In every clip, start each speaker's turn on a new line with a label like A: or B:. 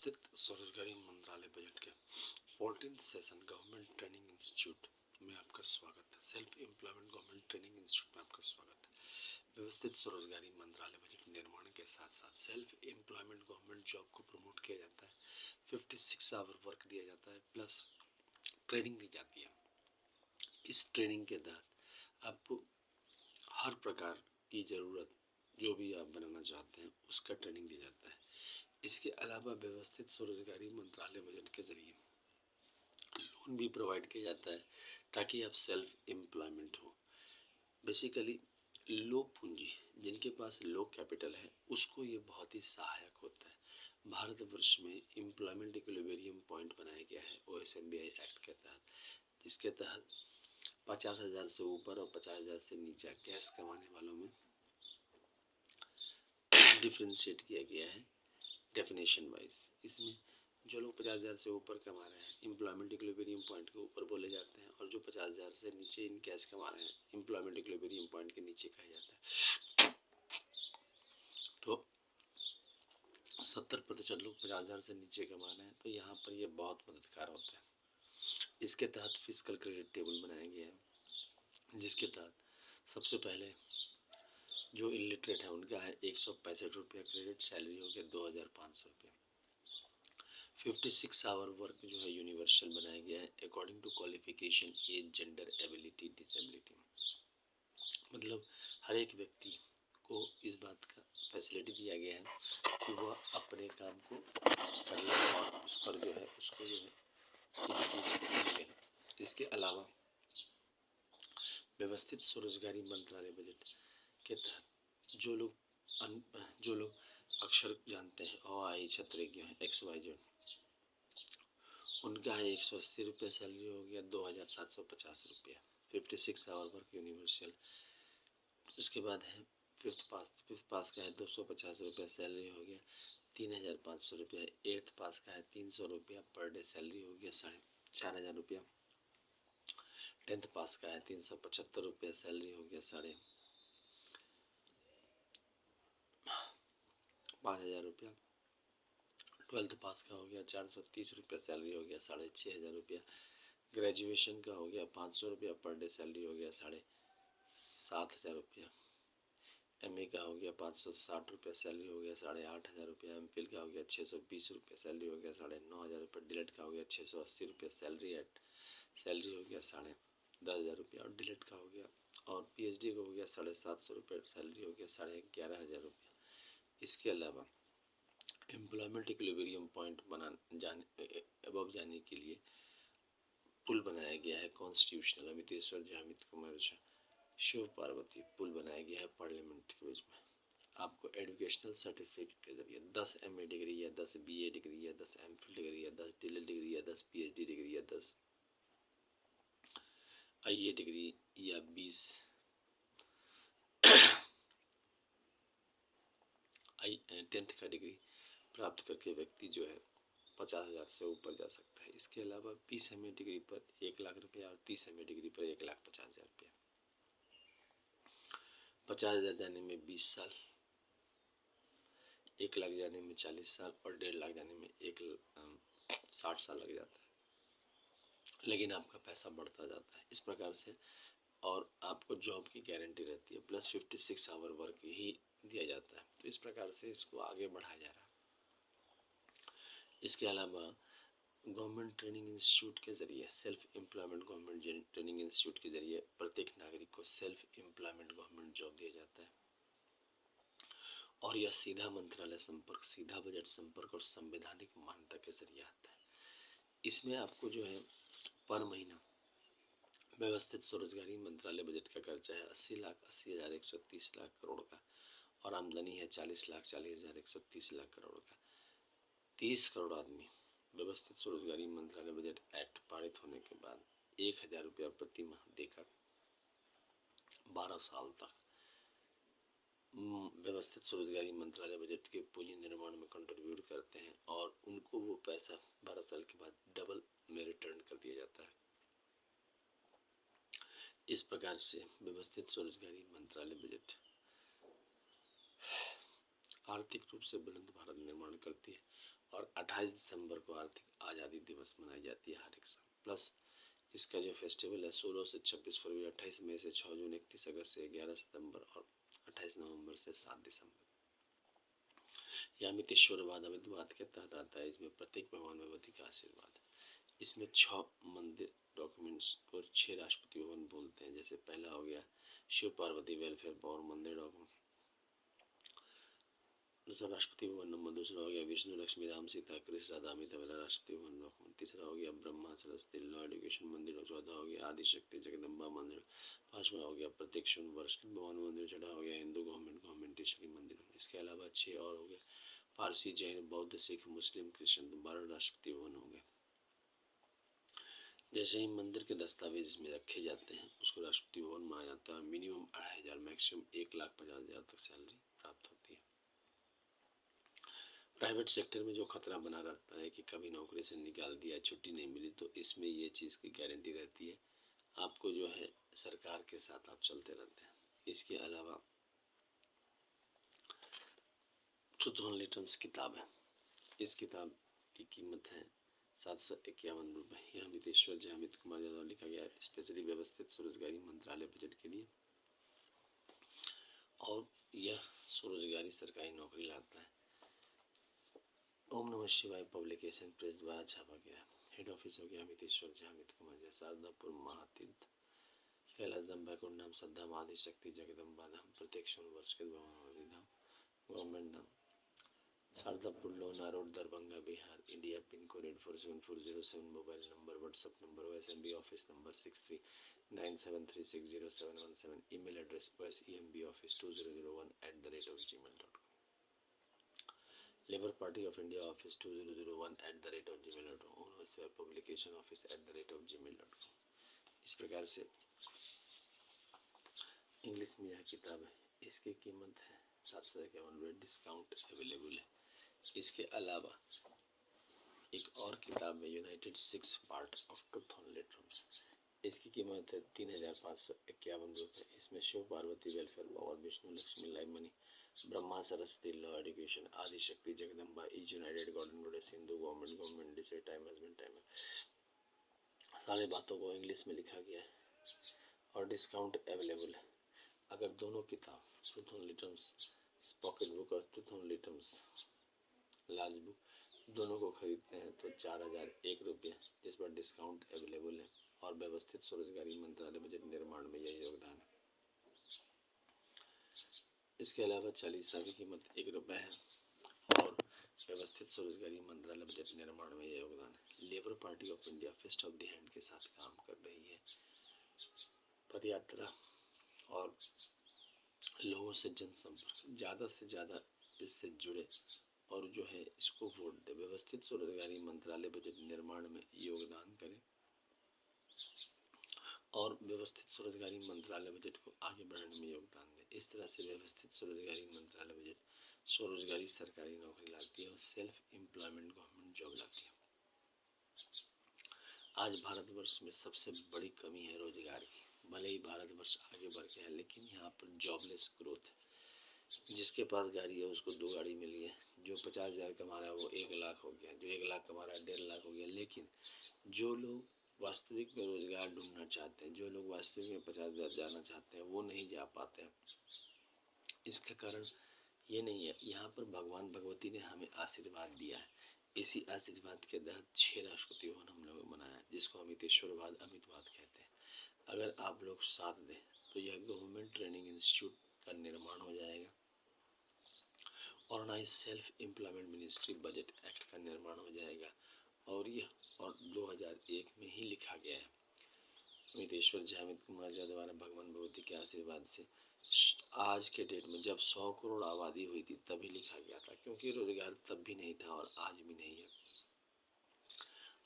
A: व्यवस्थित स्वरोजगारी मंत्रालय बजट के 14th session government training institute में आपका स्वागत है। Self employment government training institute में आपका स्वागत है। व्यवस्थित स्वरोजगारी मंत्रालय बजट निर्माण के साथ साथ सेल्फ एम्प्लॉयमेंट गवर्नमेंट जॉब को प्रमोट किया जाता है। 56 आवर वर्क दिया जाता है प्लस ट्रेनिंग दी जाती है। इस ट्रेनिंग के तहत आपको हर प्रकार की ज़रूरत जो भी आप बनाना चाहते हैं उसका ट्रेनिंग दिया जाता है। इसके अलावा व्यवस्थित स्वरोजगारी मंत्रालय बजट के जरिए लोन भी प्रोवाइड किया जाता है ताकि आप सेल्फ एम्प्लॉयमेंट हो। बेसिकली लो पूंजी जिनके पास लो कैपिटल है उसको ये बहुत ही सहायक होता है। भारतवर्ष में एम्प्लॉयमेंट इक्विलिब्रियम पॉइंट बनाया गया है OSMBI एक्ट के तहत, जिसके तहत 50,000 से ऊपर और 50,000 से नीचे कैश कमाने वालों में डिफ्रेंशिएट किया गया है डेफिनेशन वाइज। इसमें जो लोग 50,000 से ऊपर कमा रहे हैं एम्प्लॉयमेंट इक्विलिब्रियम पॉइंट के ऊपर बोले जाते हैं, और जो 50,000 से नीचे इन कैश कमा रहे हैं एम्प्लॉयमेंट इक्विलिब्रियम पॉइंट के नीचे कहा जाता है। तो 70% लोग 50,000 से नीचे कमा रहे हैं, तो यहाँ पर ये बहुत मददगार होता है। इसके तहत फिस्कल क्रेडिट टेबल बनाया गया है, जिसके तहत सबसे पहले जो इलिटरेट है उनका है 165 रुपया क्रेडिट, सैलरी हो गया 2,500 रुपया। 56 आवर वर्क जो है यूनिवर्सल बनाया गया है according to qualification, age, gender, ability, disability. मतलब हर एक व्यक्ति को इस बात का फैसिलिटी दिया गया है कि वह अपने काम को कर ले और उस पर जो है उसको जो है इस चीज़ को मिले। इसके अलावा व्यवस्थित स्वरोजगारी मंत्रालय बजट के तहत जो लोग अक्षर जानते हैं अ आ इ छत्रज्ञ हैं XYZ, उनका है 180 रुपये सैलरी हो गया 2,750 रुपया। 56 आवर वर्क यूनिवर्सल। उसके बाद है फिफ्थ पास का है 250 रुपया सैलरी हो गया 3,500 रुपया। 8th पास का है 300 रुपया पर डे सैलरी हो गया 4,500 रुपया। 10th पास का है 375 रुपया सैलरी हो गया 5,500 रुपया। 12th पास का हो गया 430 रुपया सैलरी हो गया 6,500 रुपया। ग्रेजुएशन का हो गया 500 रुपया पर डे सैलरी हो गया 7,500 रुपया। MA का हो गया 560 रुपया सैलरी हो गया 8,500 रुपया। MPhil का हो गया 620 रुपया सैलरी हो गया 9,500 रुपया। डिलेट का हो गया 680 रुपया सैलरी हो गया 10,500 रुपया। और डिलेट का हो गया और PhD का हो गया 750 रुपया सैलरी हो गया 11,500 रुपया। इसके अलावा एम्प्लॉयमेंट इक्विलिब्रियम पॉइंट अबव जाने के लिए पुल बनाया गया है कॉन्स्टिट्यूशनल, अमितेश्वर जामित कुमार शिव पार्वती पुल बनाया गया है पार्लियामेंट के बीच में। आपको एजुकेशनल सर्टिफिकेट के जरिए 10 MA डिग्री या 10 BA डिग्री या 10 MPhil डिग्री या 10 DLED डिग्री या 10 PhD डिग्री या 10 IA डिग्री या 20 10th का डिग्री प्राप्त करके व्यक्ति जो है 50,000 से ऊपर जा सकता है। इसके अलावा 20 MA डिग्री पर 1 लाख रुपया और 30 MA डिग्री पर 1,50,000 रुपया। 50,000 जाने में 20 साल, 1 लाख जाने में 40 साल और 1.5 लाख जाने में 60 साल लग जाता है, लेकिन आपका पैसा बढ़ता जाता है इस प्रकार से, और आपको जॉब की गारंटी रहती है। प्लस 56 आवर वर्क ही दिया जाता है, तो इस प्रकार से इसको आगे बढ़ाया जा रहा है। इसके अलावा गवर्नमेंट ट्रेनिंग इंस्टीट्यूट के जरिए self employment government training institute के जरिए प्रत्येक नागरिक को सेल्फ एम्प्लॉयमेंट गवर्नमेंट जॉब दिया जाता है, और यह सीधा मंत्रालय संपर्क, सीधा बजट संपर्क और संवैधानिक मान्यता के जरिए आता है। इसमें आपको जो है पर महीना व्यवस्थित स्वरोजगारी मंत्रालय बजट का खर्चा है 80,80,130 लाख करोड़ का, और आमदनी है 40,40,130 लाख करोड़ का। 30 करोड़ आदमी व्यवस्थित स्वरोजगारी मंत्रालय बजट एक्ट पारित होने के बाद 1,000 रुपया प्रति माह देकर 12 साल तक व्यवस्थित स्वरोजगारी मंत्रालय बजट के पूंजी निर्माण में कंट्रीब्यूट करते हैं, और उनको वो पैसा 12 साल के बाद डबल में रिटर्न कर दिया जाता है। इस प्रकार से व्यवस्थित स्वरोजगारी मंत्रालय बजट आर्थिक रूप से बुलंद भारत निर्माण करती है और 28 दिसंबर को आर्थिक आज़ादी दिवस मनाई जाती है हर एक साल। प्लस इसका जो फेस्टिवल है 16 से 26 फरवरी, 28 मई से 6 जून, 31 अगस्त से 11 सितंबर और 28 नवंबर से 7 दिसंबर। यह अमितेश्वरवाद अमितवाद के तहत आता है। इसमें प्रत्येक भगवान भगवती का आशीर्वाद है। इसमें 6 मंदिर डॉक्यूमेंट्स और 6 राष्ट्रपति भवन बोलते हैं। जैसे पहला हो गया शिव पार्वती वेलफेयर पावर मंदिर डॉक्यूमेंट, दूसरा राष्ट्रपति भवन नंबर, दूसरा हो गया विष्णु लक्ष्मी राम सीता कृष्ण राधा अमिताभ राष्ट्रपति भवन डॉक्यूमेंट, तीसरा हो गया ब्रह्मा सरस्वती लॉ एजुकेशन मंदिर, चौथा हो गया आदिशक्ति जगदम्बा मंदिर, पांचवा हो गया प्रत्यक्षण वर्ष भवन मंदिर, छठा हो गया हिंदू गवर्नमेंट ईश्वरी मंदिर। इसके अलावा 6 और हो गए पारसी जैन बौद्ध सिख मुस्लिम क्रिश्चियन, 12 राष्ट्रपति भवन हो गए। जैसे ही मंदिर के दस्तावेज इसमें रखे जाते हैं उसको राष्ट्रपति भवन माना जाता है। मिनिमम 2500 मैक्सिमम 1,50,000 तक सैलरी प्राप्त होती है। प्राइवेट सेक्टर में जो खतरा बना रहता है कि कभी नौकरी से निकाल दिया, छुट्टी नहीं मिली, तो इसमें ये चीज़ की गारंटी रहती है आपको जो है सरकार के साथ आप चलते रहते हैं। इसके अलावा ट्रुथ ओनली टर्म्स किताब है। इस किताब की कीमत है 751 रुपये। यह अमितेश्वर जी अमित कुमार द्वारा लिखा गया है, स्पेशली व्यवस्थित स्वरोजगारी मंत्रालय बजट के लिए, और यह स्वरोजगारी सरकारी नौकरी लाता है। ओम नमः शिवाय पब्लिकेशन प्रेस द्वारा छापा गया है। हेड ऑफिस हो गया अमितेश्वर जी अमित कुमार जी, शारदापुर महातीर्थ, कैलाश धाम बैकुंठ धाम सद्धाम आदिशक्ति जगदम्बा धाम प्रत्यक्षण वर्ष के धाम गवर्नमेंट धाम, शारदापुर लोना road Darbhanga Bihar India, pin code 847407, mobile number WhatsApp number OSMB office number 6397360717, email address osemboffice2001@gmail.com, labour party of India office 2001@gmail.com, publication office @gmail.com। इस प्रकार से इंग्लिश में यह किताब है। इसकी कीमत है 751 रुपये, डिस्काउंट अवेलेबल है। इसके अलावा एक और किताब है united 6 part of truth only terms. इसकी कीमत है 3,551 रुपये। इसमें Shiv Parvati welfare power, Vishnu Lakshmi live money, Brahma Saraswati law education, Adishakti Jagdamba is united god and goddess, Hindu government decide time husband time, सारी बातों को इंग्लिश में लिखा गया है और डिस्काउंट अवेलेबल है। अगर दोनों किताब truth only terms pocket book और truth only terms large book दोनों को खरीदते हैं तो 4,001 रुपये इस पर डिस्काउंट अवेलेबल है। और व्यवस्थित स्वरोजगारी मंत्रालय बजट निर्माण में यही योगदान है। इसके अलावा चालीसा की कीमत 1 रुपये है और व्यवस्थित स्वरोजगारी मंत्रालय बजट निर्माण में यह योगदान है। Labour party of India fest of the hand के साथ काम कर रही है। पदयात्रा और लोगों से जनसंपर्क, ज़्यादा से ज़्यादा इससे जुड़े और जो है इसको वोट दे। व्यवस्थित स्वरोजगारी मंत्रालय बजट निर्माण में योगदान करें और व्यवस्थित स्वरोजगारी मंत्रालय बजट को आगे बढ़ाने में योगदान दें। इस तरह से व्यवस्थित स्वरोजगारी मंत्रालय बजट स्वरोजगारी सरकारी नौकरी लाती है और सेल्फ एम्प्लॉयमेंट गवर्नमेंट जॉब लाती है। आज भारतवर्ष में सबसे बड़ी कमी है रोजगार की। भले ही भारतवर्ष आगे बढ़ गया है लेकिन यहाँ पर जॉबलेस ग्रोथ है। जिसके पास गाड़ी है उसको 2 गाड़ी मिल गई, जो 50,000 कमा रहा है वो 1 लाख हो गया, जो 1 लाख कमा रहा है 1.5 लाख हो गया। लेकिन जो लोग वास्तविक में रोजगार ढूंढना चाहते हैं, जो लोग वास्तविक में 50,000 जाना चाहते हैं, वो नहीं जा पाते हैं। इसका कारण ये नहीं है, यहाँ पर भगवान भगवती ने हमें आशीर्वाद दिया है। इसी आशीर्वाद के तहत 6 राष्ट्रपति भवन हम लोगों ने बनाया है, जिसको अमितेश्वरवाद अमितवाद कहते हैं। अगर आप लोग साथ दें तो यह गवर्नमेंट ट्रेनिंग इंस्टीट्यूट का निर्माण हो जाएगा। Organise self employment ministry budget act का निर्माण हो जाएगा और यह 2001 में ही लिखा गया है। अमितेश्वर जी अमित कुमार जी द्वारा भगवान भगवती के आशीर्वाद से आज के डेट में जब 100 करोड़ आबादी हुई थी तभी लिखा गया था, क्योंकि रोजगार तब भी नहीं था और आज भी नहीं है।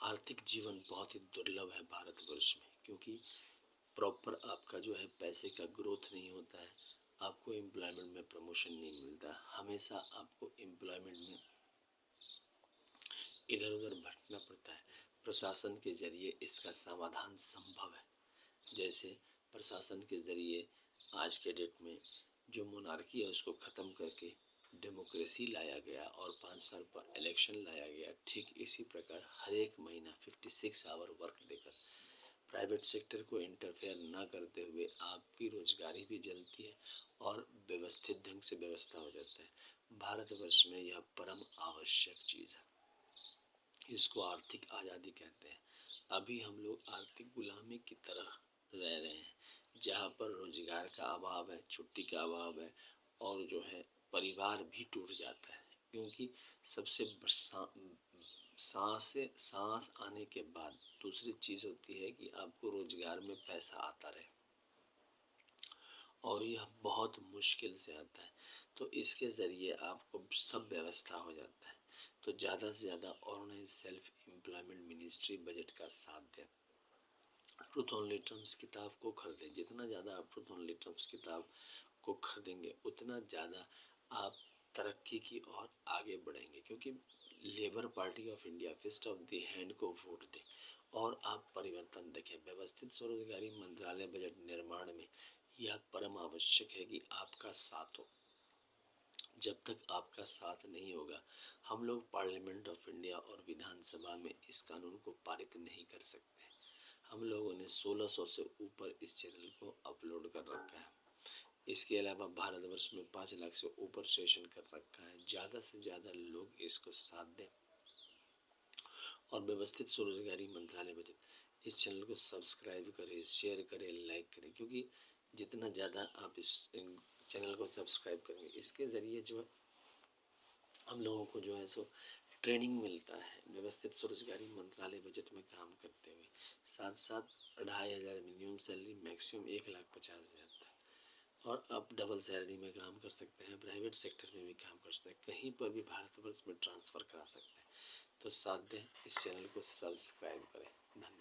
A: आर्थिक जीवन बहुत ही दुर्लभ है भारतवर्ष में, क्योंकि प्रॉपर आपका जो है पैसे का ग्रोथ नहीं होता है, आपको एम्प्लॉयमेंट में प्रमोशन नहीं मिलता, हमेशा आपको एम्प्लॉयमेंट में इधर उधर भटकना पड़ता है। प्रशासन के जरिए इसका समाधान संभव है। जैसे प्रशासन के जरिए आज के डेट में जो मोनार्की है उसको ख़त्म करके डेमोक्रेसी लाया गया और 5 साल पर इलेक्शन लाया गया, ठीक इसी प्रकार हर एक महीना 56 आवर वर्क देकर प्राइवेट सेक्टर को इंटरफेयर ना करते हुए आपकी रोजगारी भी जलती है और व्यवस्थित ढंग से व्यवस्था हो जाता है। भारतवर्ष में यह परम आवश्यक चीज़ है। इसको आर्थिक आज़ादी कहते हैं। अभी हम लोग आर्थिक गुलामी की तरह रह रहे हैं, जहाँ पर रोजगार का अभाव है, छुट्टी का अभाव है और जो है परिवार भी टूट जाता है, क्योंकि सबसे सांस आने के बाद दूसरी चीज़ होती है कि आपको रोजगार में पैसा आता रहे, और यह बहुत मुश्किल से आता है। तो इसके ज़रिए आपको सब व्यवस्था हो जाता है। तो ज़्यादा से ज़्यादा organise self employment ministry budget का साथ दें। ट्रूथ ओनली टर्म्स किताब को खरीदें। जितना ज़्यादा आप ट्रूथ ओनली टर्म्स किताब को खरीदेंगे उतना ज़्यादा आप तरक्की की ओर आगे बढ़ेंगे, क्योंकि labour party of India fist of the hand को वोट दें और आप परिवर्तन देखें। व्यवस्थित स्वरोजगारी मंत्रालय बजट निर्माण में यह परम आवश्यक है कि आपका साथ हो। जब तक आपका साथ नहीं होगा, हम लोग पार्लियामेंट ऑफ इंडिया और विधानसभा में इस कानून को पारित नहीं कर सकते। हम लोगों ने 1600 से ऊपर इस चैनल को अपलोड कर रखा है। इसके अलावा भारतवर्ष में 5 लाख से ऊपर सेशन कर रखा है। ज़्यादा से ज़्यादा लोग इसको साथ दें और व्यवस्थित स्वरोजगारी मंत्रालय बजट इस चैनल को सब्सक्राइब करें, शेयर करें, लाइक करें, क्योंकि जितना ज़्यादा आप इस चैनल को सब्सक्राइब करेंगे, इसके ज़रिए जो है हम लोगों को जो है सो ट्रेनिंग मिलता है व्यवस्थित स्वरोजगारी मंत्रालय बजट में काम करते हुए। साथ साथ 2500 मिनिमम सैलरी, मैक्सिमम 1,50,000 तक, और आप डबल सैलरी में काम कर सकते हैं, प्राइवेट सेक्टर में भी काम कर सकते हैं, कहीं पर भी भारतवर्ष में ट्रांसफ़र करा सकते हैं। तो साथ दें, इस चैनल को सब्सक्राइब करें। धन्यवाद।